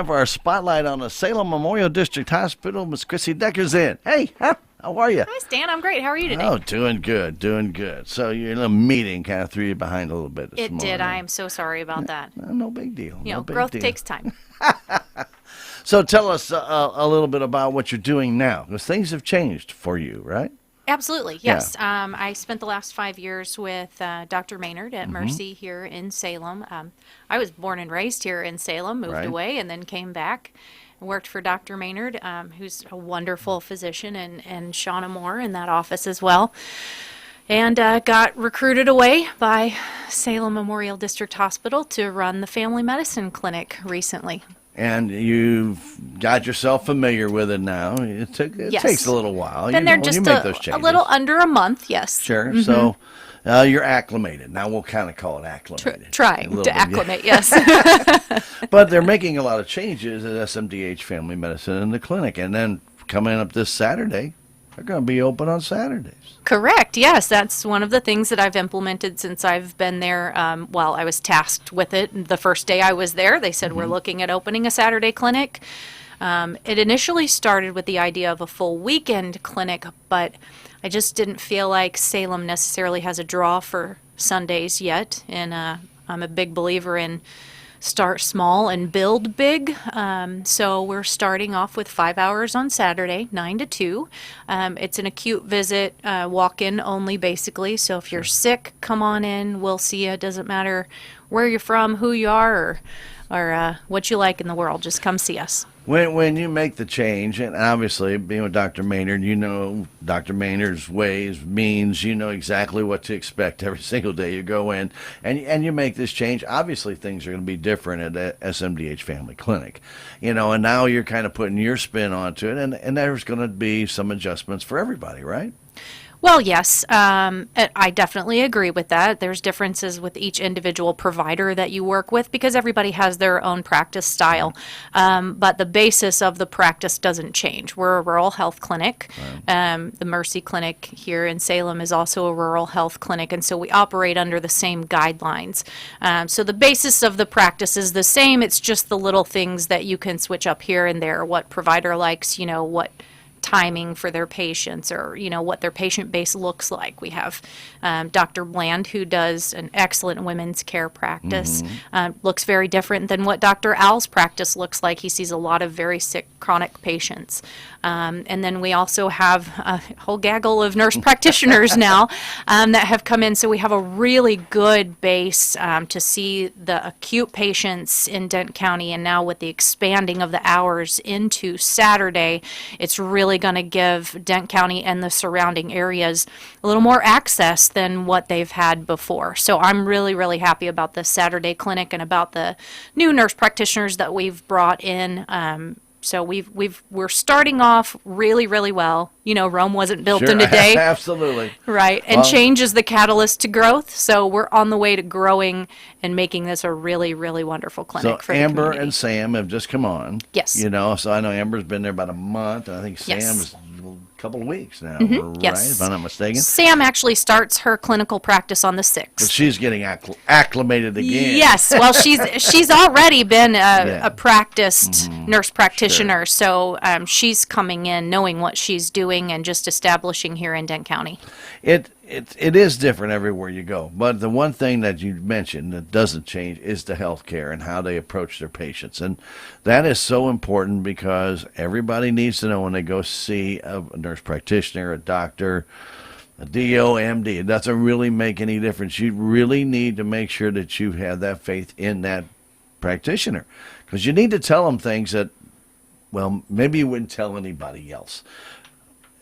Have our spotlight on the Salem Memorial District Hospital. Miss Chrissy Decker's in. Hey, how are you? Hi, Stan. I'm great. How are you today? Oh, doing good, doing good. So your little meeting kind of threw you behind a little bit this morning. It did. I am so sorry about that. No big deal. You know, No big growth deal. takes time. So tell us a little bit about what you're doing now, because things have changed for you, right? Absolutely, yes. I spent the last 5 years with Dr. Maynard at Mercy here in Salem. I was born and raised here in Salem, moved Right. away, and then came back and worked for Dr. Maynard, who's a wonderful physician, and Shauna Moore in that office as well. And got recruited away by Salem Memorial District Hospital to run the family medicine clinic recently. And you've got yourself familiar with it now. It Yes. takes a little while. Been there when just you make those a changes. little under a month, yes. Sure. So you're acclimated. Now we'll kind of call it acclimated. A Trying little to bit, acclimate, yes. But they're making a lot of changes at SMDH Family Medicine in the clinic. And then coming up this Saturday, they're going to be open on Saturdays. Correct, yes. That's one of the things that I've implemented since I've been there. Well, I was tasked with it the first day I was there. They said, we're looking at opening a Saturday clinic. It initially started with the idea of a full weekend clinic, but I just didn't feel like Salem necessarily has a draw for Sundays yet. And I'm a big believer in start small and build big. So we're starting off with 5 hours on Saturday, 9 to 2. It's an acute visit, walk-in only basically. So if you're sick, come on in. We'll see you. It doesn't matter where you're from, who you are, or what you like in the world. Just come see us. When you make the change, and obviously being with Dr. Maynard, you know Dr. Maynard's ways, means, you know exactly what to expect every single day you go in, and you make this change. Obviously things are going to be different at SMDH Family Clinic, you know, and now you're kind of putting your spin onto it, and there's going to be some adjustments for everybody, right? Well, yes, I definitely agree with that. There's differences with each individual provider that you work with because everybody has their own practice style. But the basis of the practice doesn't change. We're a rural health clinic. The Mercy Clinic here in Salem is also a rural health clinic, and so we operate under the same guidelines. So the basis of the practice is the same. It's just the little things that you can switch up here and there. What provider likes, you know, what timing for their patients, or you know what their patient base looks like. We have Dr. Bland, who does an excellent women's care practice. Looks very different than what Dr. Al's practice looks like. He sees a lot of very sick chronic patients. And then we also have a whole gaggle of nurse practitioners now that have come in. So we have a really good base to see the acute patients in Dent County. And now with the expanding of the hours into Saturday, it's really going to give Dent County and the surrounding areas a little more access than what they've had before. So I'm really, really happy about the Saturday clinic and about the new nurse practitioners that we've brought in. So we're starting off really, really well. You know, Rome wasn't built in a day. Absolutely. Right. And Well, change is the catalyst to growth. So we're on the way to growing and making this a really, really wonderful clinic So for the Amber community. and Sam have just come on. Yes. You know, so I know Amber's been there about a month, and I think Yes. Sam's a couple of weeks now, right? Yes. If I'm not mistaken. Sam actually starts her clinical practice on the 6th. But she's getting acclimated again. Yes, well, she's already been Yeah. a practiced nurse practitioner, so she's coming in knowing what she's doing and just establishing here in Dent County. It is different everywhere you go, but the one thing that you mentioned that doesn't change is the health care and how they approach their patients, and that is so important because everybody needs to know when they go see a nurse practitioner, a doctor, a DO, MD. It doesn't really make any difference. You really need to make sure that you have that faith in that practitioner, because you need to tell them things that, well, maybe you wouldn't tell anybody else.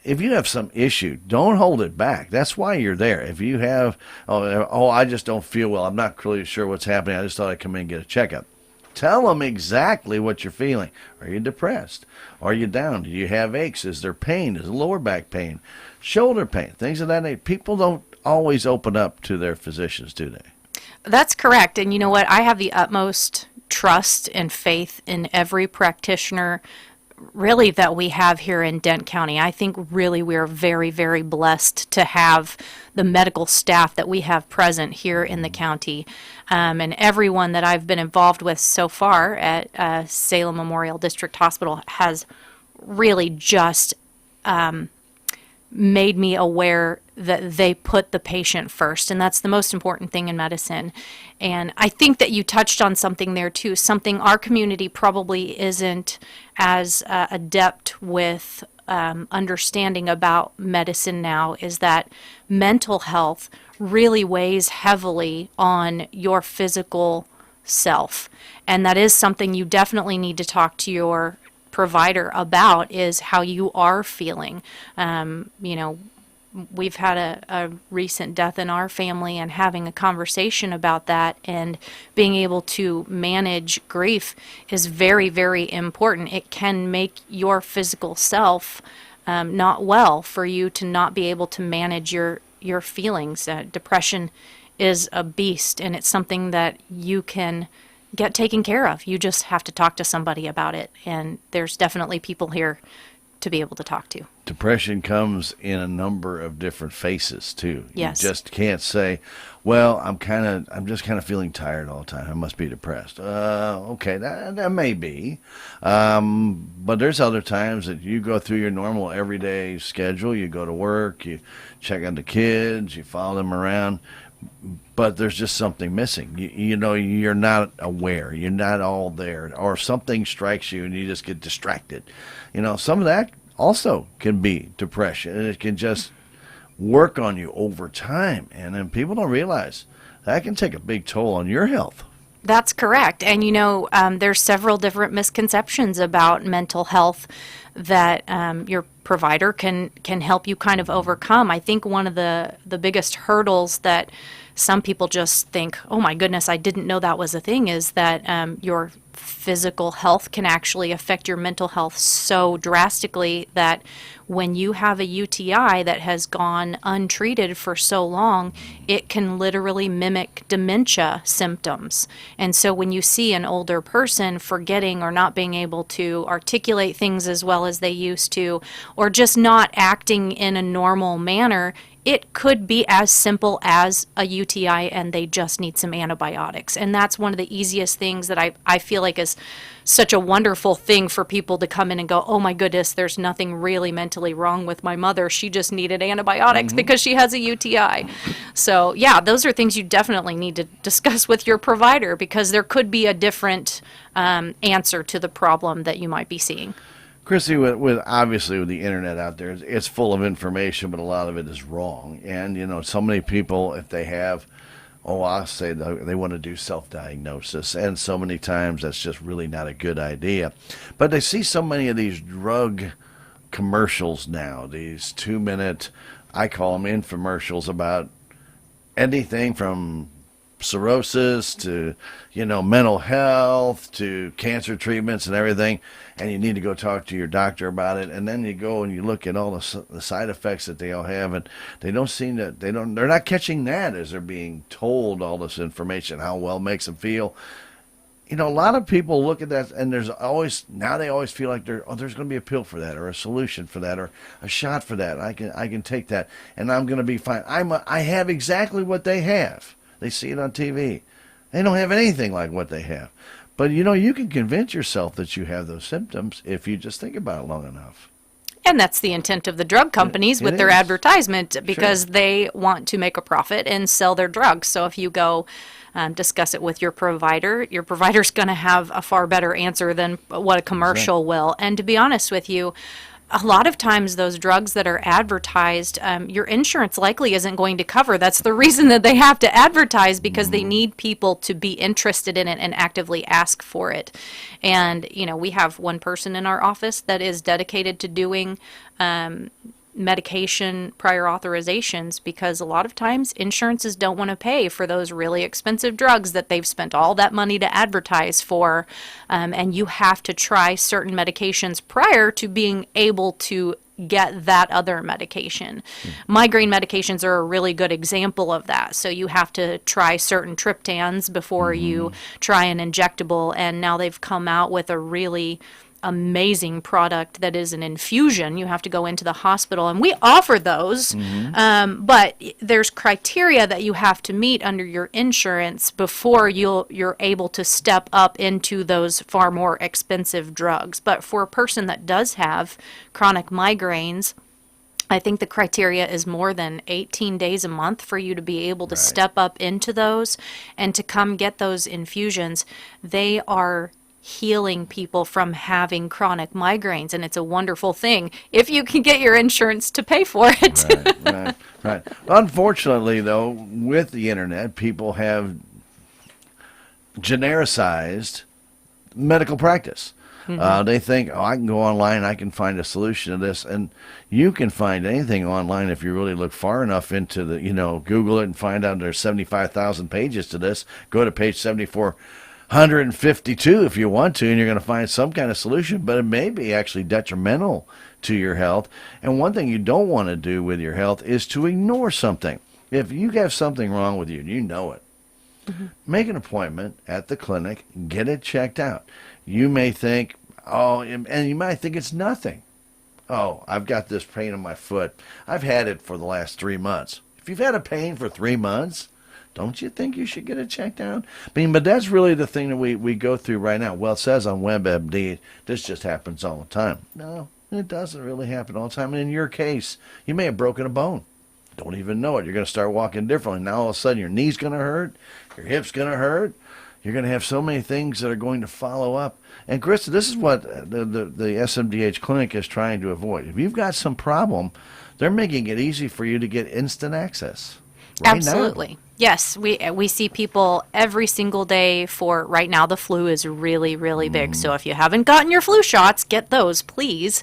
If you have some issue, don't hold it back. That's why you're there. If you have, I just don't feel well, I'm not really sure what's happening, I just thought I'd come in and get a checkup. Tell them exactly what you're feeling. Are you depressed? Are you down? Do you have aches? Is there pain? Is there lower back pain? Shoulder pain? Things of that nature. People don't always open up to their physicians, do they? That's correct, and you know what? I have the utmost trust and faith in every practitioner really that we have here in Dent County. I think really we're very, very blessed to have the medical staff that we have present here in the county. And everyone that I've been involved with so far at Salem Memorial District Hospital has really just made me aware that they put the patient first, and that's the most important thing in medicine. And I think that you touched on something there too, something our community probably isn't as adept with understanding about medicine now, is that mental health really weighs heavily on your physical self. And that is something you definitely need to talk to your provider about, is how you are feeling. We've had a recent death in our family, and having a conversation about that and being able to manage grief is very, very important. It can make your physical self not well, for you to not be able to manage your feelings. Depression is a beast, and it's something that you can get taken care of. You just have to talk to somebody about it, and there's definitely people here to be able to talk to. Depression comes in a number of different faces too. Yes. You just can't say, well, I'm just kind of feeling tired all the time, I must be depressed. Okay, that may be. But there's other times that you go through your normal everyday schedule. You go to work, you check on the kids, you follow them around, but there's just something missing. You're not aware. You're not all there. Or something strikes you and you just get distracted. Some of that also can be depression, and it can just work on you over time. And then people don't realize that can take a big toll on your health. That's correct. And there's several different misconceptions about mental health that your provider can help you kind of overcome. I think one of the biggest hurdles that some people just think, oh my goodness, I didn't know that was a thing, is that your physical health can actually affect your mental health so drastically that when you have a UTI that has gone untreated for so long, it can literally mimic dementia symptoms. And so when you see an older person forgetting or not being able to articulate things as well as they used to, or just not acting in a normal manner, it could be as simple as a UTI and they just need some antibiotics. And that's one of the easiest things that I feel like is such a wonderful thing for people to come in and go, oh my goodness, there's nothing really mentally wrong with my mother. She just needed antibiotics because she has a UTI. So yeah, those are things you definitely need to discuss with your provider, because there could be a different answer to the problem that you might be seeing. Chrissy, with obviously with the internet out there, it's full of information, but a lot of it is wrong. And so many people, if they have, I'll say they want to do self-diagnosis, and so many times that's just really not a good idea. But they see so many of these drug commercials now, these 2-minute, I call them infomercials, about anything from cirrhosis to mental health to cancer treatments and everything, and you need to go talk to your doctor about it. And then you go and you look at all the side effects that they all have, and they're not catching that as they're being told all this information, how well it makes them feel. A lot of people look at that, and they always feel like there's going to be a pill for that, or a solution for that, or a shot for that. I can take that and I'm going to be fine. I have exactly what they have. They see it on TV. They don't have anything like what they have. But, you can convince yourself that you have those symptoms if you just think about it long enough. And that's the intent of the drug companies with their advertisement, because they want to make a profit and sell their drugs. So if you go discuss it with your provider's going to have a far better answer than what a commercial will. And to be honest with you, a lot of times those drugs that are advertised, your insurance likely isn't going to cover. That's the reason that they have to advertise, because they need people to be interested in it and actively ask for it. And, we have one person in our office that is dedicated to doing medication prior authorizations, because a lot of times insurances don't want to pay for those really expensive drugs that they've spent all that money to advertise for, and you have to try certain medications prior to being able to get that other medication. Migraine medications are a really good example of that. So you have to try certain triptans before you try an injectable, and now they've come out with a really amazing product that is an infusion. You have to go into the hospital, and we offer those, but there's criteria that you have to meet under your insurance before you're able to step up into those far more expensive drugs. But for a person that does have chronic migraines, I think the criteria is more than 18 days a month for you to be able to step up into those and to come get those infusions. They are healing people from having chronic migraines, and it's a wonderful thing if you can get your insurance to pay for it. Right. Unfortunately, though, with the internet, people have genericized medical practice. They think, oh, I can go online, I can find a solution to this, and you can find anything online if you really look far enough into the, Google it and find out there's 75,000 pages to this. Go to page 7452 if you want to, and you're going to find some kind of solution, but it may be actually detrimental to your health. And one thing you don't want to do with your health is to ignore something. If you have something wrong with you and you know it, make an appointment at the clinic, get it checked out. You may think, and you might think it's nothing. Oh, I've got this pain in my foot. I've had it for the last 3 months. If you've had a pain for 3 months, don't you think you should get it checked out? But that's really the thing that we go through right now. Well, it says on WebMD, this just happens all the time. No, it doesn't really happen all the time. And in your case, you may have broken a bone. Don't even know it. You're going to start walking differently. Now all of a sudden your knee's going to hurt, your hip's going to hurt. You're going to have so many things that are going to follow up. And Chris, this is what the SMDH clinic is trying to avoid. If you've got some problem, they're making it easy for you to get instant access. Right Absolutely. Now. Yes, we see people every single day. For right now, the flu is really, really big. So if you haven't gotten your flu shots, get those, please.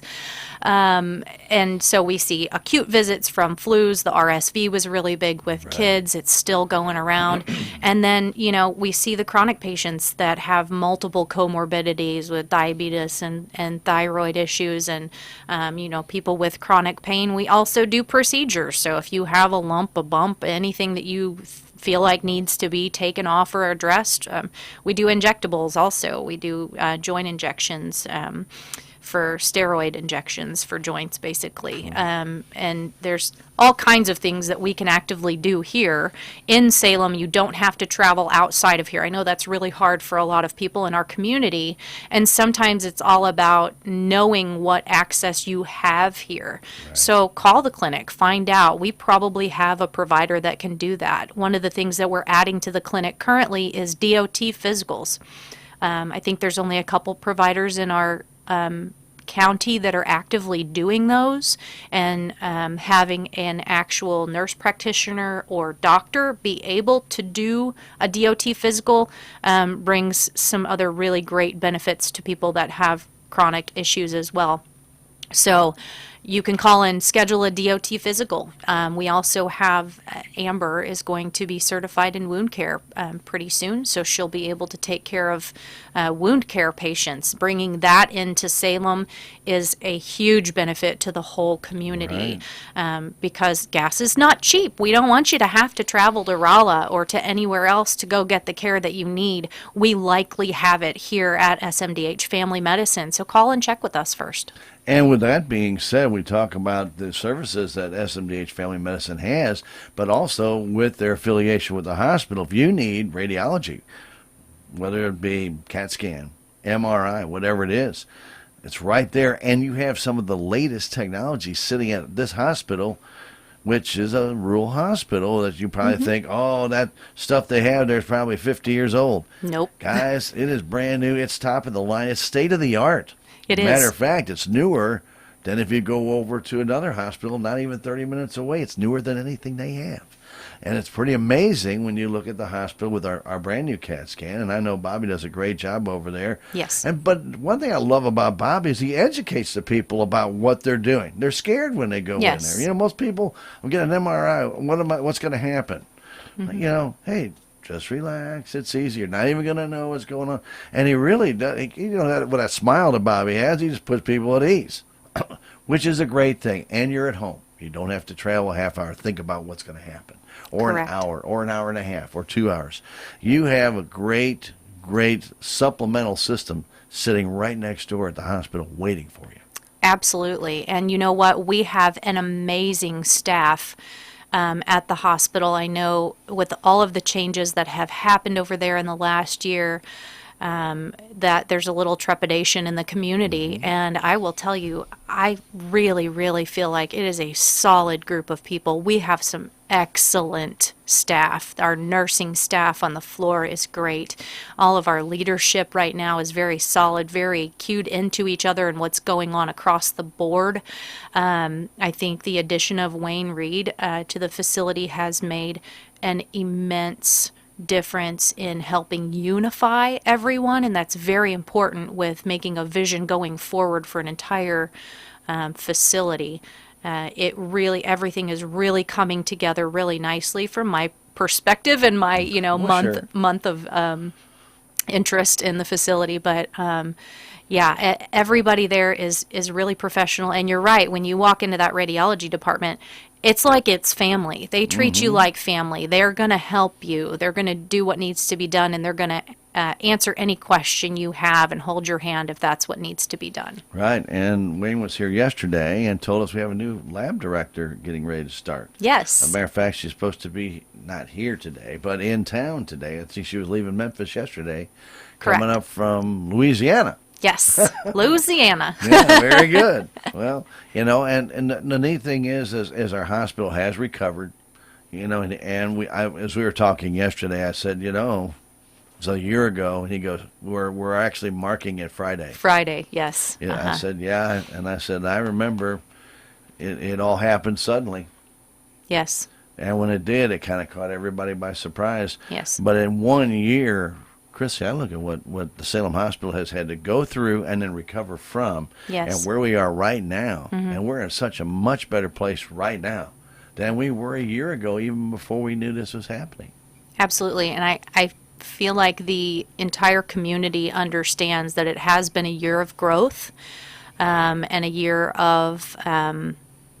And so we see acute visits from flus. The RSV was really big with kids. It's still going around. And then, we see the chronic patients that have multiple comorbidities with diabetes and thyroid issues and, people with chronic pain. We also do procedures. So if you have a lump, a bump, anything that you feel like needs to be taken off or addressed, we do injectables also. We do joint injections, for steroid injections for joints, basically. And there's all kinds of things that we can actively do here in Salem. You don't have to travel outside of here. I know that's really hard for a lot of people in our community, and sometimes it's all about knowing what access you have here. So call the clinic, find out. We probably have a provider that can do that. One of the things that we're adding to the clinic currently is DOT physicals. I think there's only a couple providers in our county that are actively doing those, and having an actual nurse practitioner or doctor be able to do a DOT physical brings some other really great benefits to people that have chronic issues as well. So you can call and schedule a DOT physical. We also have Amber is going to be certified in wound care pretty soon, so she'll be able to take care of wound care patients. Bringing that into Salem is a huge benefit to the whole community, because gas is not cheap. We don't want you to have to travel to Rolla or to anywhere else to go get the care that you need. We likely have it here at SMDH Family Medicine, so call and check with us first. And with that being said, we talk about the services that SMDH Family Medicine has, but also with their affiliation with the hospital. If you need radiology, whether it be CAT scan, MRI, whatever it is, it's right there. And you have some of the latest technology sitting at this hospital, which is a rural hospital that you probably think, oh, that stuff they have there is probably 50 years old. Nope. Guys, it is brand new. It's top of the line. It's state of the art. It is. Matter of fact, it's newer than if you go over to another hospital, not even 30 minutes away. It's newer than anything they have. And it's pretty amazing when you look at the hospital with our brand new CAT scan. And I know Bobby does a great job over there. Yes. But one thing I love about Bobby is he educates the people about what they're doing. They're scared when they go in there. Most people will get an MRI. What's going to happen? Hey, just relax. It's easy. You're not even going to know what's going on. And he really does. That smile that Bobby has, he just puts people at ease, which is a great thing. And you're at home. You don't have to travel a half hour. Think about what's going to happen. Or Correct. An hour, or an hour and a half, or 2 hours. You have a great supplemental system sitting right next door at the hospital waiting for you. Absolutely. And you know what? We have an amazing staff at the hospital. I know with all of the changes that have happened over there in the last year, that there's a little trepidation in the community. And I will tell you, I really, really feel like it is a solid group of people. We have some excellent staff. Our nursing staff on the floor is great. All of our leadership right now is very solid, very cued into each other and what's going on across the board. I think the addition of Wayne Reed to the facility has made an immense difference in helping unify everyone, and that's very important with making a vision going forward for an entire facility. It really, everything is really coming together really nicely from my perspective and my, month of interest in the facility. But everybody there is really professional. And you're right, when you walk into that radiology department, it's like it's family. They treat you like family. They're going to help you. They're going to do what needs to be done, and they're going to answer any question you have and hold your hand if that's what needs to be done. Right. And Wayne was here yesterday and told us we have a new lab director getting ready to start. Yes. As a matter of fact, she's supposed to be not here today, but in town today. I think she was leaving Memphis yesterday, Correct. coming up from Louisiana. Yes, Louisiana. Yeah, very good. Well, and the neat thing is our hospital has recovered, and as we were talking yesterday, I said, it's a year ago, and he goes, we're actually marking it Friday. Friday, yes. Yeah, I said, yeah, and I said, I remember it all happened suddenly. Yes. And when it did, it kind of caught everybody by surprise. Yes. But in 1 year, Chrissy, I look at what the Salem Hospital has had to go through and then recover from, yes, and where we are right now. And we're in such a much better place right now than we were a year ago, even before we knew this was happening. Absolutely. And I feel like the entire community understands that it has been a year of growth and a year of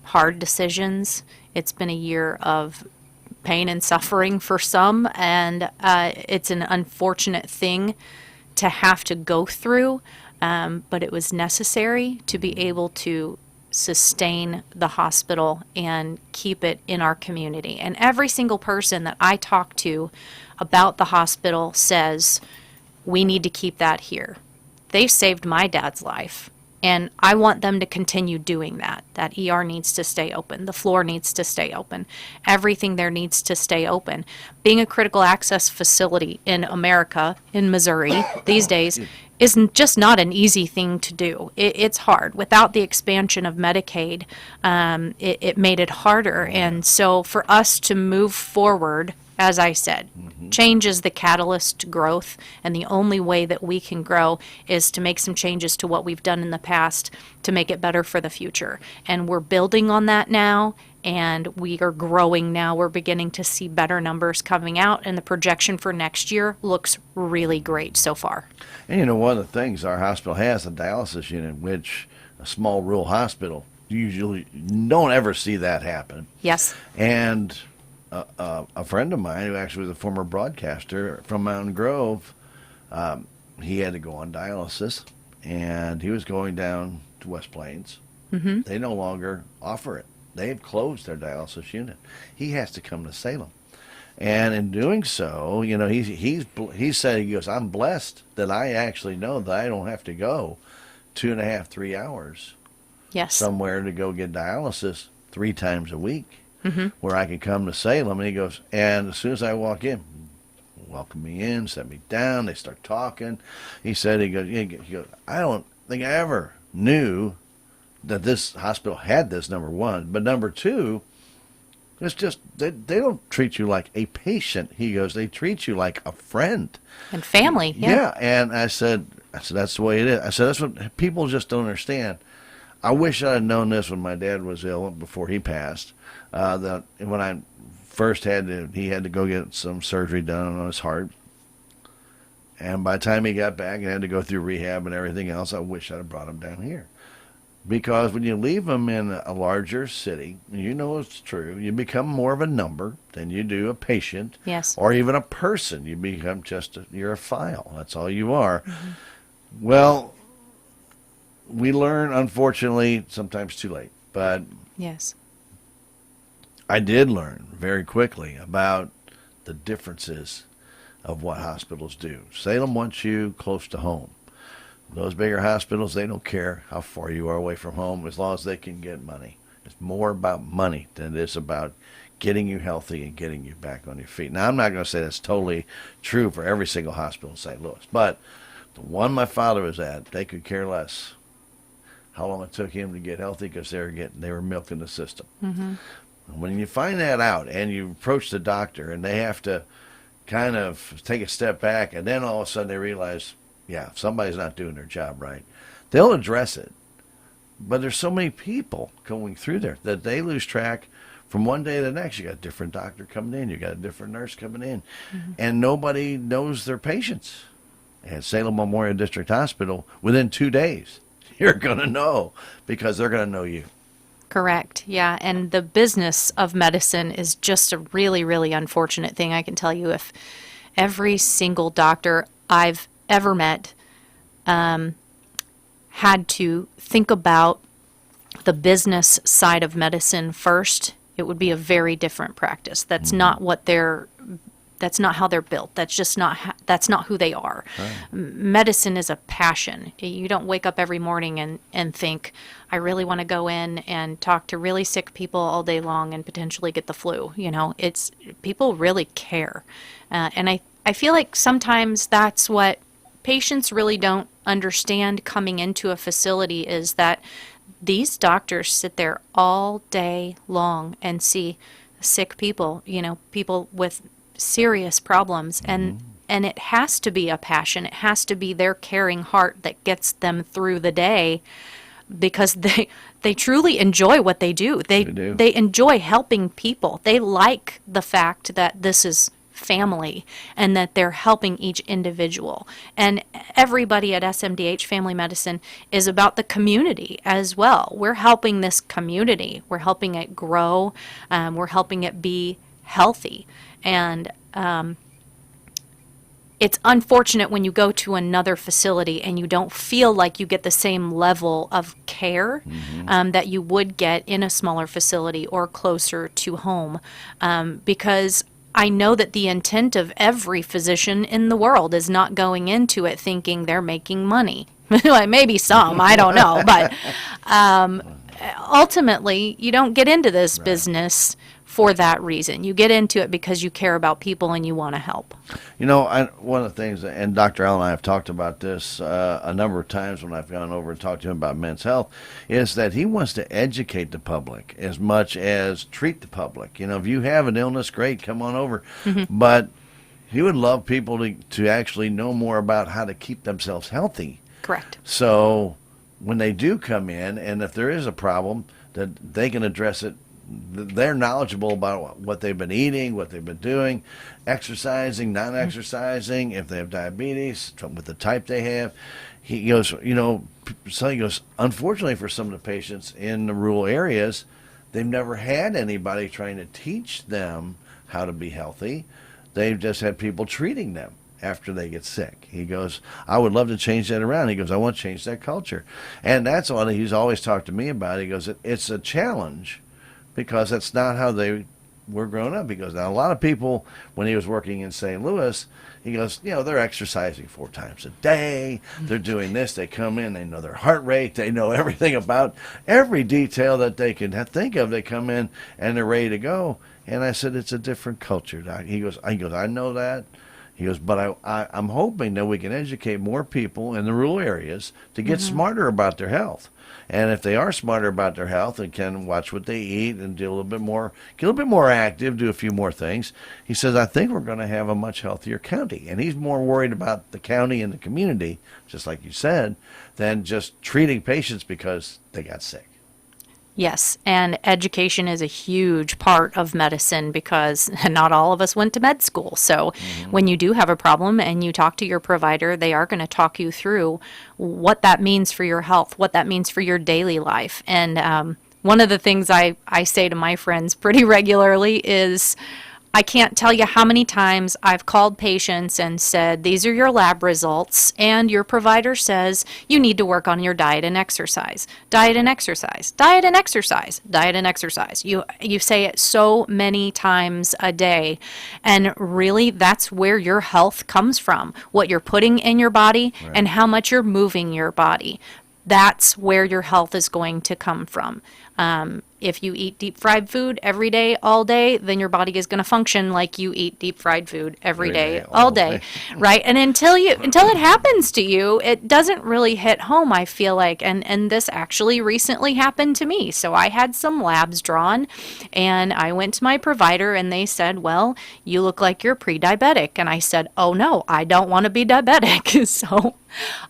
hard decisions. It's been a year of pain and suffering for some, and it's an unfortunate thing to have to go through, but it was necessary to be able to sustain the hospital and keep it in our community. And every single person that I talk to about the hospital says, we need to keep that here. They saved my dad's life. And I want them to continue doing that. That ER needs to stay open. The floor needs to stay open. Everything there needs to stay open. Being a critical access facility in America, in Missouri, these days, is just not an easy thing to do. It's hard. Without the expansion of Medicaid, it made it harder. And so for us to move forward, as I said, change is the catalyst to growth, and the only way that we can grow is to make some changes to what we've done in the past to make it better for the future. And we're building on that now, and we are growing now. We're beginning to see better numbers coming out, and the projection for next year looks really great so far. And one of the things our hospital has, a dialysis unit, which a small rural hospital usually don't ever see that happen. Yes. And a friend of mine who actually was a former broadcaster from Mountain Grove, he had to go on dialysis, and he was going down to West Plains. They no longer offer it. They have closed their dialysis unit. He has to come to Salem. And in doing so, he said, he goes, I'm blessed that I actually know that I don't have to go 2.5, 3 hours somewhere to go get dialysis 3 times a week. Where I can come to Salem. And he goes, and as soon as I walk in, welcome me in, set me down, they start talking. He said, he goes, I don't think I ever knew that this hospital had this, number one. But number two, it's just, they don't treat you like a patient. He goes, they treat you like a friend. And family, Yeah, and I said, that's the way it is. I said, that's what people just don't understand. I wish I had known this when my dad was ill before he passed. That when I first he had to go get some surgery done on his heart. And by the time he got back and had to go through rehab and everything else, I wish I'd have brought him down here. Because when you leave him in a larger city, it's true, you become more of a number than you do a patient. Yes. Or even a person. You become you're a file. That's all you are. Well, we learn, unfortunately, sometimes too late. But Yes. I did learn very quickly about the differences of what hospitals do. Salem wants you close to home. Those bigger hospitals, they don't care how far you are away from home as long as they can get money. It's more about money than it is about getting you healthy and getting you back on your feet. Now, I'm not going to say that's totally true for every single hospital in St. Louis, but the one my father was at, they could care less how long it took him to get healthy because they were milking the system. Mm-hmm. When you find that out and you approach the doctor and they have to kind of take a step back and then all of a sudden they realize, yeah, somebody's not doing their job right, they'll address it. But there's so many people going through there that they lose track from one day to the next. You got a different doctor coming in, you got a different nurse coming in, and nobody knows their patients. At Salem Memorial District Hospital, within 2 days, you're going to know because they're going to know you. Correct. Yeah. And the business of medicine is just a really, really unfortunate thing. I can tell you, if every single doctor I've ever met had to think about the business side of medicine first, it would be a very different practice. That's not what that's not how they're built. That's just not that's not who they are. Right. Medicine is a passion. You don't wake up every morning and think, I really want to go in and talk to really sick people all day long and potentially get the flu. You know, it's people really care. And I feel like sometimes that's what patients really don't understand coming into a facility, is that these doctors sit there all day long and see sick people, you know, people with serious problems, and it has to be a passion. It has to be their caring heart that gets them through the day, because they truly enjoy what they do. They enjoy helping people. They like the fact that this is family and that they're helping each individual. And everybody at SMDH Family Medicine is about the community as well. We're helping this community. We're helping it grow. We're helping it be healthy. And it's unfortunate when you go to another facility and you don't feel like you get the same level of care that you would get in a smaller facility or closer to home, because I know that the intent of every physician in the world is not going into it thinking they're making money. Maybe some, I don't know, but ultimately you don't get into this business for that reason. You get into it because you care about people and you want to help. You know, one of the things, and Dr. Allen and I have talked about this a number of times when I've gone over and talked to him about men's health, is that he wants to educate the public as much as treat the public. You know, if you have an illness, great, come on over. But he would love people to actually know more about how to keep themselves healthy. Correct. So when they do come in, and if there is a problem, that they can address it. They're knowledgeable about what they've been eating, what they've been doing, exercising, non-exercising, if they have diabetes, with the type they have. He goes, you know, so he goes, unfortunately for some of the patients in the rural areas, they've never had anybody trying to teach them how to be healthy. They've just had people treating them after they get sick. He goes, I would love to change that around. He goes, I want to change that culture. And that's what he's always talked to me about. He goes, it's a challenge, because that's not how they were growing up. He goes, now a lot of people, when he was working in St. Louis, he goes, you know, they're exercising 4 times a day. They're doing this. They come in, they know their heart rate. They know everything about every detail that they can think of. They come in and they're ready to go. And I said, it's a different culture, Doc. He goes, I know that. He goes, but I'm hoping that we can educate more people in the rural areas to get smarter about their health. And if they are smarter about their health and can watch what they eat and do a little bit more, get a little bit more active, do a few more things, he says, I think we're going to have a much healthier county. And he's more worried about the county and the community, just like you said, than just treating patients because they got sick. Yes, and education is a huge part of medicine, because not all of us went to med school. So when you do have a problem and you talk to your provider, they are going to talk you through what that means for your health, what that means for your daily life. And one of the things I say to my friends pretty regularly is, I can't tell you how many times I've called patients and said, these are your lab results, and your provider says you need to work on your diet and exercise. Diet and exercise. Diet and exercise. Diet and exercise. You say it so many times a day, and really that's where your health comes from. What you're putting in your body and how much you're moving your body. That's where your health is going to come from. If you eat deep fried food every day, all day, then your body is going to function like you eat deep fried food every day, all day, right? And until it happens to you, it doesn't really hit home, I feel like. And this actually recently happened to me. So I had some labs drawn, and I went to my provider, and they said, well, you look like you're pre-diabetic. And I said, oh no, I don't want to be diabetic. So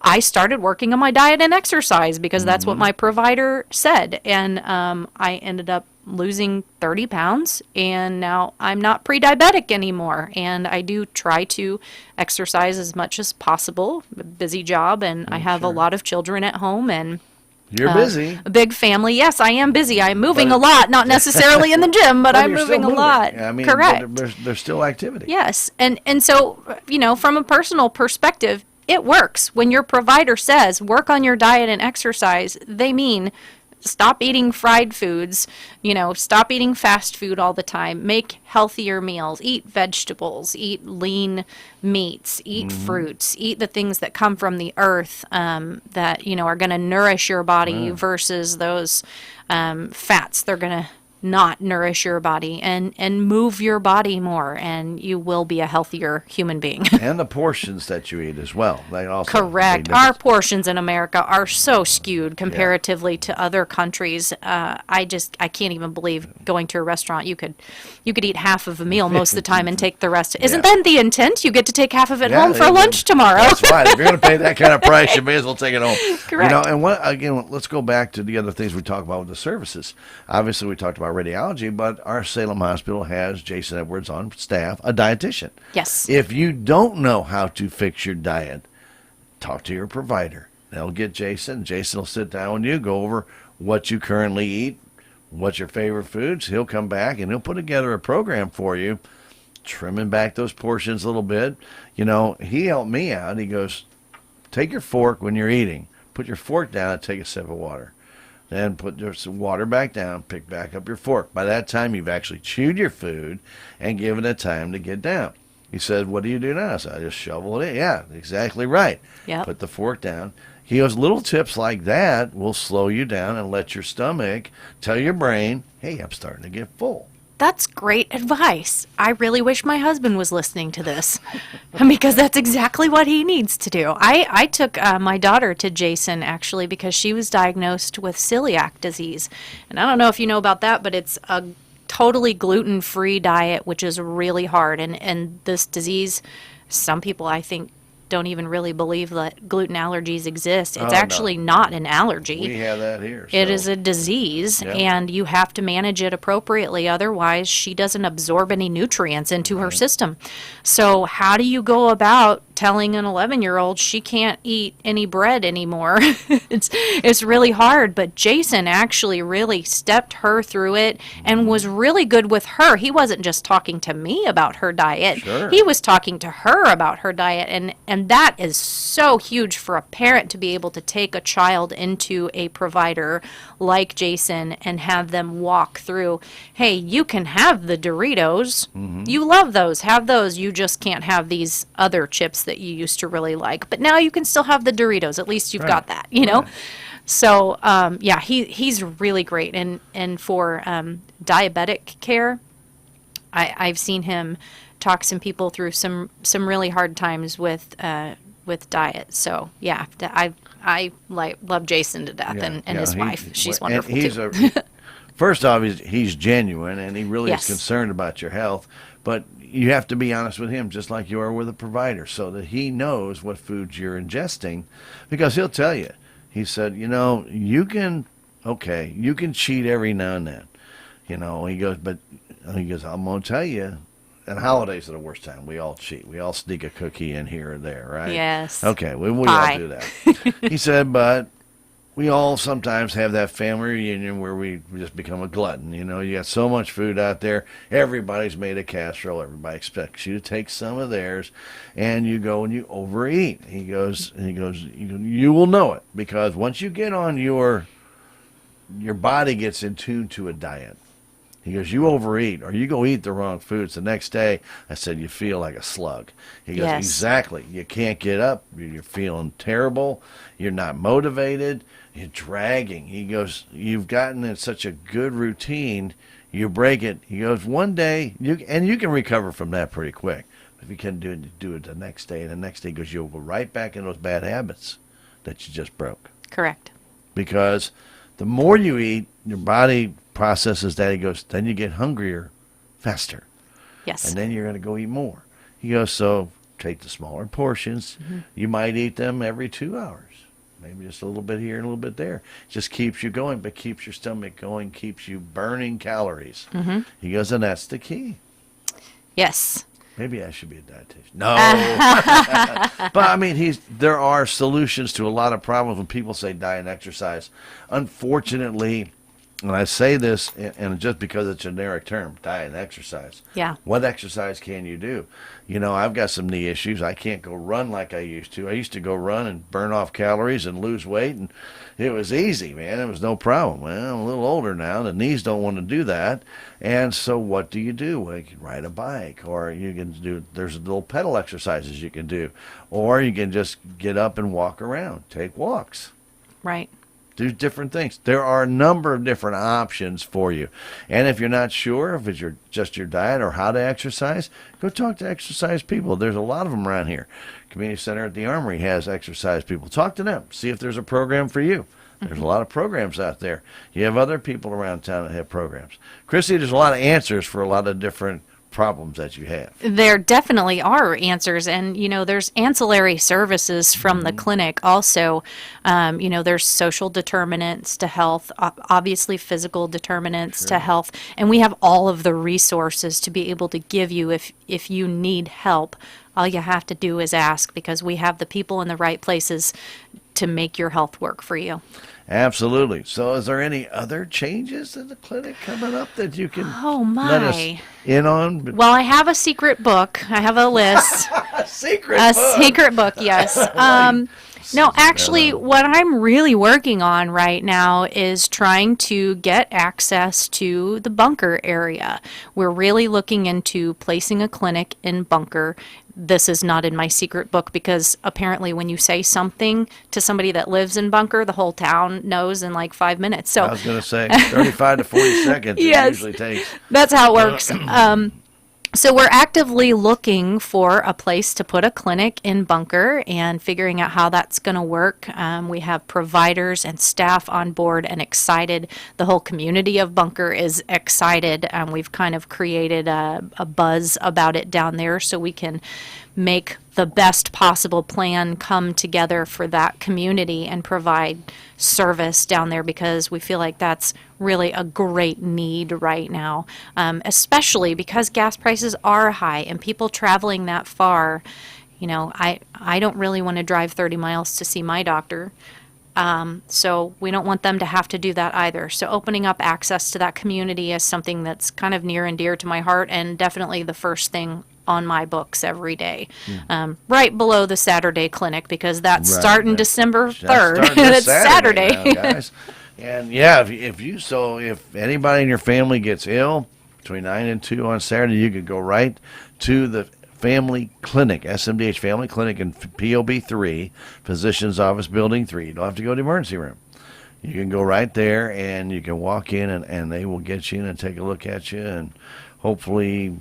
I started working on my diet and exercise because that's what my provider said. And I ended up losing 30 pounds, and now I'm not pre-diabetic anymore. And I do try to exercise as much as possible. A busy job, and I have a lot of children at home, and you're busy. A big family. Yes, I am busy. I'm moving a lot, not necessarily in the gym, but I'm moving a lot. I mean, correct. There's still activity. Yes, and so, from a personal perspective, it works. When your provider says work on your diet and exercise, they mean stop eating fried foods, stop eating fast food all the time, make healthier meals, eat vegetables, eat lean meats, eat fruits, eat the things that come from the earth that, are going to nourish your body versus those fats. They're going to not nourish your body, and move your body more, and you will be a healthier human being. And the portions that you eat as well. They also correct. Our portions in America are so skewed comparatively to other countries. I can't even believe going to a restaurant. You could eat half of a meal most of the time and take the rest. Isn't that the intent? You get to take half of it home for lunch tomorrow. That's right. If you're going to pay that kind of price, you may as well take it home. Correct. And let's go back to the other things we talk about with the services. Obviously, we talked about radiology, but our Salem Hospital has Jason Edwards on staff, a dietitian. Yes. If you don't know how to fix your diet, talk to your provider. They'll get Jason. Jason will sit down with you, go over what you currently eat, what's your favorite foods. He'll come back and he'll put together a program for you, trimming back those portions a little bit. He helped me out. He goes, take your fork when you're eating. Put your fork down and take a sip of water. Then put some water back down, pick back up your fork. By that time, you've actually chewed your food and given it time to get down. He said, what do you do now? I said, I just shovel it in. Yeah, exactly right. Yep. Put the fork down. He goes, little tips like that will slow you down and let your stomach tell your brain, hey, I'm starting to get full. That's great advice. I really wish my husband was listening to this because that's exactly what he needs to do. I took my daughter to Jason, actually, because she was diagnosed with celiac disease. And I don't know if you know about that, but it's a totally gluten-free diet, which is really hard. And this disease, some people, I think, don't even really believe that gluten allergies exist. It's actually not an allergy. We have that here. It is a disease, and you have to manage it appropriately. Otherwise, she doesn't absorb any nutrients into her system. So how do you go about telling an 11-year-old she can't eat any bread anymore? It's really hard, but Jason actually really stepped her through it and was really good with her. He wasn't just talking to me about her diet. Sure. He was talking to her about her diet, and that is so huge for a parent to be able to take a child into a provider like Jason and have them walk through, hey, you can have the Doritos. You love those. Have those. You just can't have these other chips that you used to really like. But now you can still have the Doritos. At least you've got that, So, he's really great. And for diabetic care, I've seen him talk some people through some really hard times with diet. So yeah, I love Jason to death, and his wife. She's wonderful too. First off, he's genuine, and he really Yes. is concerned about your health. But you have to be honest with him, just like you are with a provider, so that he knows what foods you're ingesting, because he'll tell you. He said, you can cheat every now and then. He goes, I'm going to tell you. And holidays are the worst time. We all cheat. We all sneak a cookie in here or there, right? Yes. Okay, we all do that. He said, but we all sometimes have that family reunion where we just become a glutton. You know, you got so much food out there. Everybody's made a casserole. Everybody expects you to take some of theirs, and you go and you overeat. He goes, you will know it, because once you get on your body gets in tune to a diet. He goes, you overeat, or you go eat the wrong foods. The next day, I said, you feel like a slug. He goes, Yes. exactly. You can't get up. You're feeling terrible. You're not motivated. You're dragging. He goes, you've gotten in such a good routine, you break it. He goes, one day, you can recover from that pretty quick. If you can do it the next day, and the next day, he goes, you'll go right back in those bad habits that you just broke. Correct. Because the more you eat, your body processes that. He goes, then you get hungrier faster. Yes. And then you're going to go eat more. He goes, so take the smaller portions. Mm-hmm. You might eat them every 2 hours. Maybe just a little bit here and a little bit there. Just keeps you going, but keeps your stomach going, keeps you burning calories. Mm-hmm. He goes, and that's the key. Yes. Maybe I should be a dietitian. No. But I mean, there are solutions to a lot of problems when people say diet and exercise. Unfortunately, and I say this, and just because it's a generic term, diet and exercise. Yeah. What exercise can you do? You know, I've got some knee issues. I can't go run like I used to. I used to go run and burn off calories and lose weight, and it was easy, man. It was no problem. Well, I'm a little older now. The knees don't want to do that. And so what do? Well, you can ride a bike, or you can there's little pedal exercises you can do, or you can just get up and walk around, take walks. Right. Do different things. There are a number of different options for you. And if you're not sure if it's just your diet or how to exercise, go talk to exercise people. There's a lot of them around here. Community Center at the Armory has exercise people. Talk to them. See if there's a program for you. There's a lot of programs out there. You have other people around town that have programs. Chrissy, there's a lot of answers for a lot of different problems that you have. There definitely are answers, and there's ancillary services from the clinic also. There's social determinants to health, obviously physical determinants to health, and we have all of the resources to be able to give you if you need help. All you have to do is ask, because we have the people in the right places to make your health work for you. Absolutely. So is there any other changes in the clinic coming up that you can Oh let us my. in on? Well, I have a secret book. I have a list. A secret A book. secret book, yes. No, actually, what I'm really working on right now is trying to get access to the Bunker area. We're really looking into placing a clinic in Bunker. This is not in my secret book, because apparently when you say something to somebody that lives in Bunker, the whole town knows in like 5 minutes. So I was going to say 35 to 40 seconds Yes. it usually takes. that's how it works. So we're actively looking for a place to put a clinic in Bunker and figuring out how that's going to work. We have providers and staff on board and excited. The whole community of Bunker is excited. We've kind of created a buzz about it down there, so we can make the best possible plan come together for that community and provide service down there, because we feel like that's really a great need right now, especially because gas prices are high and people traveling that far. I don't really want to drive 30 miles to see my doctor. So we don't want them to have to do that either. So opening up access to that community is something that's kind of near and dear to my heart, and definitely the first thing on my books every day, right below the Saturday clinic, because that's Right. starting December That's 3rd. starting this It's Saturday. now, guys. And yeah, if anybody in your family gets ill between 9 and 2 on Saturday, you could go right to the family clinic, SMDH Family Clinic in POB 3, Physician's Office Building 3. You don't have to go to the emergency room. You can go right there and you can walk in and they will get you in and take a look at you and hopefully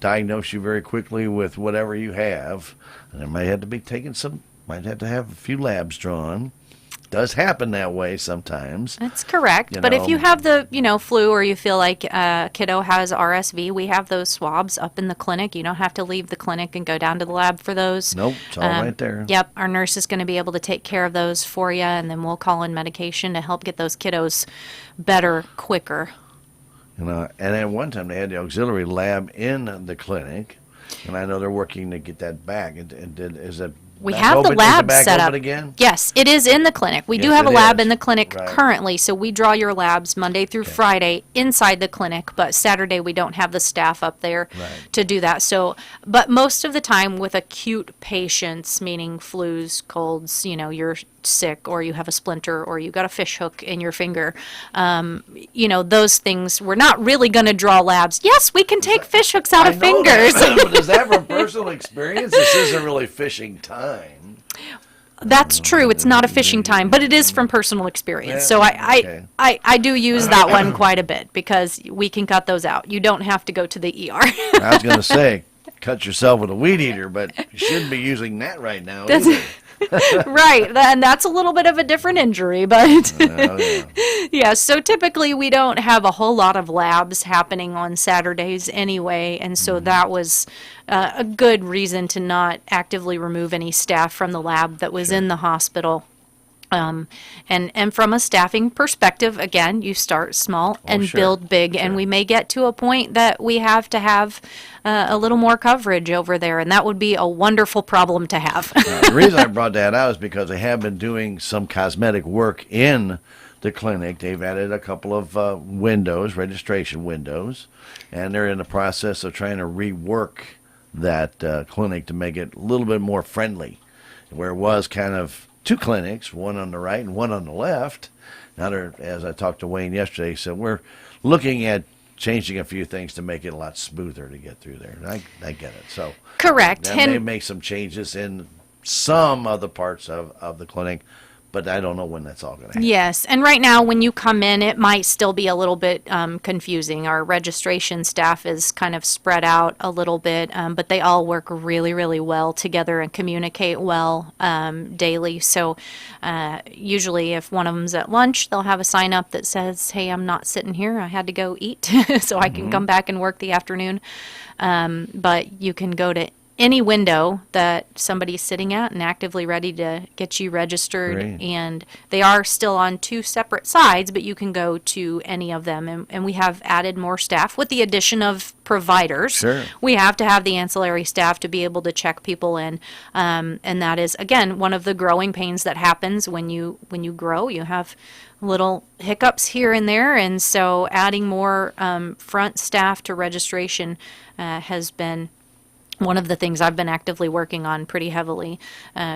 diagnose you very quickly with whatever you have. And it might have to be might have to have a few labs drawn. Does happen that way sometimes. That's correct. But if you have the, flu, or you feel like a kiddo has RSV, we have those swabs up in the clinic. You don't have to leave the clinic and go down to the lab for those. Nope, it's all right there. Yep, our nurse is going to be able to take care of those for you, and then we'll call in medication to help get those kiddos better quicker. And at one time they had the auxiliary lab in the clinic, and I know they're working to get that back. Is that We Back have the open? Is it lab back set open up. again? Yes, it is in the clinic. We do Yes, have a it lab is. in the clinic Right. currently, so we draw your labs Monday through Friday inside the clinic, but Saturday we don't have the staff up there Right. to do that. So, but most of the time with acute patients, meaning flus, colds, you're sick or you have a splinter or you got a fish hook in your finger, those things, we're not really going to draw labs. Yes, we can take fish hooks out I of know fingers. that, but is that from personal experience? This isn't really fishing time. That's true. It's not a fishing time, but it is from personal experience. So okay. I do use that one quite a bit because we can cut those out. You don't have to go to the ER. I was going to say, cut yourself with a weed eater, but you shouldn't be using that right now either. Right. And that's a little bit of a different injury, but Oh, yeah. yeah, so typically we don't have a whole lot of labs happening on Saturdays anyway, and so that was a good reason to not actively remove any staff from the lab that was in the hospital. And from a staffing perspective, again, you start small and sure. build big, and we may get to a point that we have to have a little more coverage over there, and that would be a wonderful problem to have. The reason I brought that out is because they have been doing some cosmetic work in the clinic. They've added a couple of windows, registration windows, and they're in the process of trying to rework that clinic to make it a little bit more friendly, where it was kind of two clinics, one on the right and one on the left. Now, as I talked to Wayne yesterday, he said we're looking at changing a few things to make it a lot smoother to get through there. And I get it. So Correct. that may make some changes in some other parts of the clinic, but I don't know when that's all going to happen. Yes, and right now when you come in, it might still be a little bit confusing. Our registration staff is kind of spread out a little bit, but they all work really, really well together and communicate well daily. So usually if one of them's at lunch, they'll have a sign up that says, hey, I'm not sitting here. I had to go eat so I can come back and work the afternoon. But you can go to any window that somebody's sitting at and actively ready to get you registered. Great. And they are still on two separate sides, but you can go to any of them. And we have added more staff with the addition of providers. Sure. We have to have the ancillary staff to be able to check people in. And that is, again, one of the growing pains that happens when you grow. You have little hiccups here and there. And so adding more front staff to registration has been one of the things I've been actively working on pretty heavily,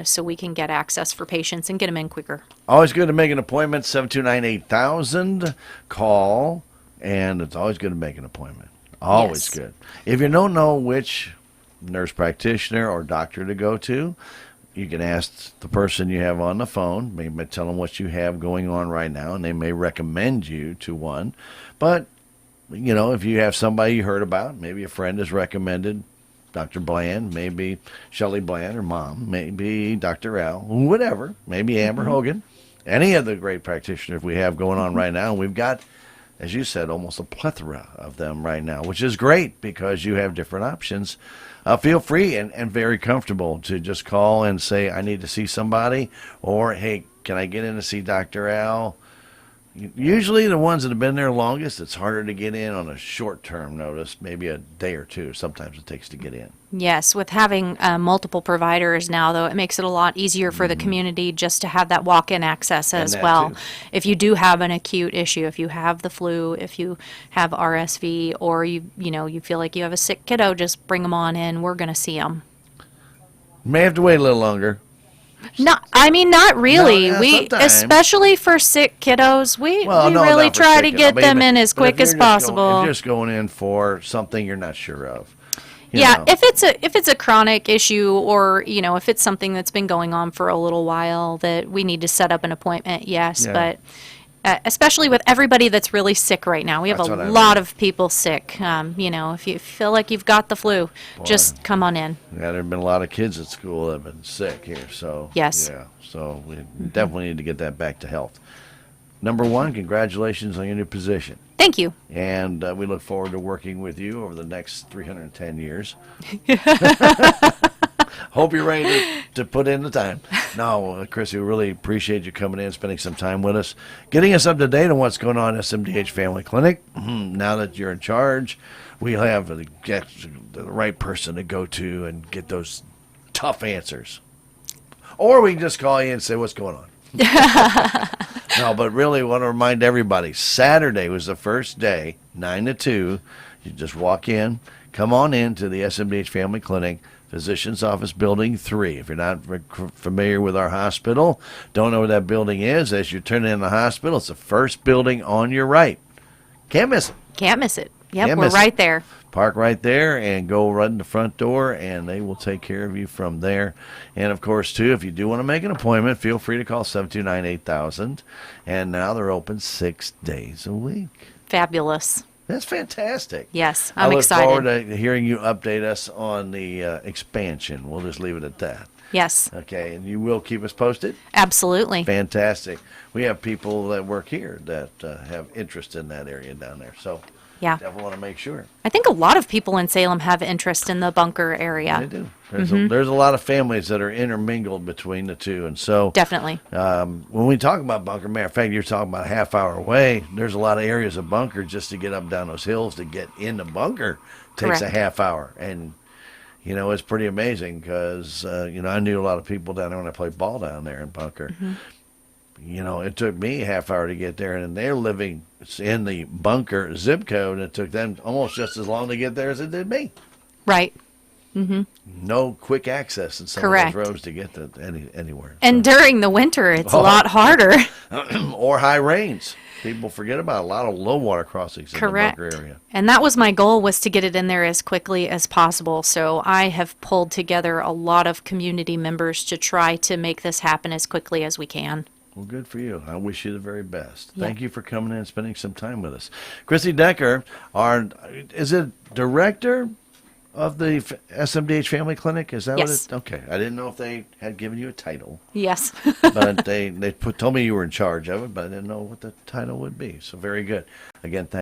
so we can get access for patients and get them in quicker. Always good to make an appointment, 729-8000. Call, and it's always good to make an appointment. Always Yes. good. If you don't know which nurse practitioner or doctor to go to, you can ask the person you have on the phone, maybe tell them what you have going on right now, and they may recommend you to one. But, if you have somebody you heard about, maybe a friend has recommended Dr. Bland, maybe Shelley Bland, or Mom, maybe Dr. Al, whatever, maybe Amber Hogan, any of the great practitioners we have going on right now. And we've got, as you said, almost a plethora of them right now, which is great because you have different options. Feel free and very comfortable to just call and say, I need to see somebody, or, hey, can I get in to see Dr. Al? Usually the ones that have been there longest, it's harder to get in on a short-term notice, maybe a day or two. Sometimes it takes to get in. Yes, with having multiple providers now, though, it makes it a lot easier for the community just to have that walk-in access as that well. too. If you do have an acute issue, if you have the flu, if you have RSV, or you feel like you have a sick kiddo, just bring them on in. We're going to see them. May have to wait a little longer. Not really. No, We, sometimes. especially for sick kiddos, we No, really not for try to sick. get I mean, them in as but if quick as you're just going- possible. if you're just going in for something you're not sure of. you Yeah, know. if it's a chronic issue, or if it's something that's been going on for a little while that we need to set up an appointment, yes. Yeah. But especially with everybody that's really sick right now, we have That's a what I lot mean. of people sick. If you feel like you've got the flu, just come on in. Yeah, there have been a lot of kids at school that have been sick here, so Yes. yeah, so we definitely need to get that back to health. Number one, congratulations on your new position, Thank you. and we look forward to working with you over the next 310 years. Hope you're ready to put in the time. No, Chrissy, we really appreciate you coming in, spending some time with us, getting us up to date on what's going on at SMDH Family Clinic. Now that you're in charge, we'll have the right person to go to and get those tough answers. Or we can just call you and say, what's going on? No, but really want to remind everybody, Saturday was the first day, 9 to 2. You just walk in, come on in to the SMDH Family Clinic, Physician's Office Building 3. If you're not familiar with our hospital, don't know where that building is, as you turn in the hospital, it's the first building on your right. Can't miss it. Can't miss it. Yep, Can't we're miss right it. there. Park right there and go right in the front door, and they will take care of you from there. And, of course, too, if you do want to make an appointment, feel free to call 729-8000. And now they're open 6 days a week. Fabulous. That's fantastic. Yes, I I'm look excited. forward to hearing you update us on the expansion. We'll just leave it at that. Yes, Okay, and you will keep us posted? absolutely. Fantastic. We have people that work here that have interest in that area down there. So Yeah. definitely want to make sure. I think a lot of people in Salem have interest in the bunker They area. do. There's a lot of families that are intermingled between the two. And so Definitely. when we talk about bunker, matter of fact, you're talking about a half hour away. There's a lot of areas of bunker just to get up and down those hills to get in the bunker takes Correct. a half hour. And, you know, it's pretty amazing because, you know, I knew a lot of people down there when I played ball down there in bunker. You know, it took me a half hour to get there, and they're living in the bunker zip code. And it took them almost just as long to get there as it did me. Right. No quick access in some Correct. of those roads to get to anywhere. And during the winter, it's a Oh. lot harder. Or high rains. People forget about a lot of low water crossings in Correct. the bunker area. And that was my goal, was to get it in there as quickly as possible. So I have pulled together a lot of community members to try to make this happen as quickly as we can. Well, good for you. I wish you the very best. Yeah. Thank you for coming in and spending some time with us. Chrissy Decker, is it director of the SMDH Family Clinic? Is that Yes. what it? Okay. I didn't know if they had given you a title, Yes. but they told me you were in charge of it, but I didn't know what the title would be. So very good. Again, thank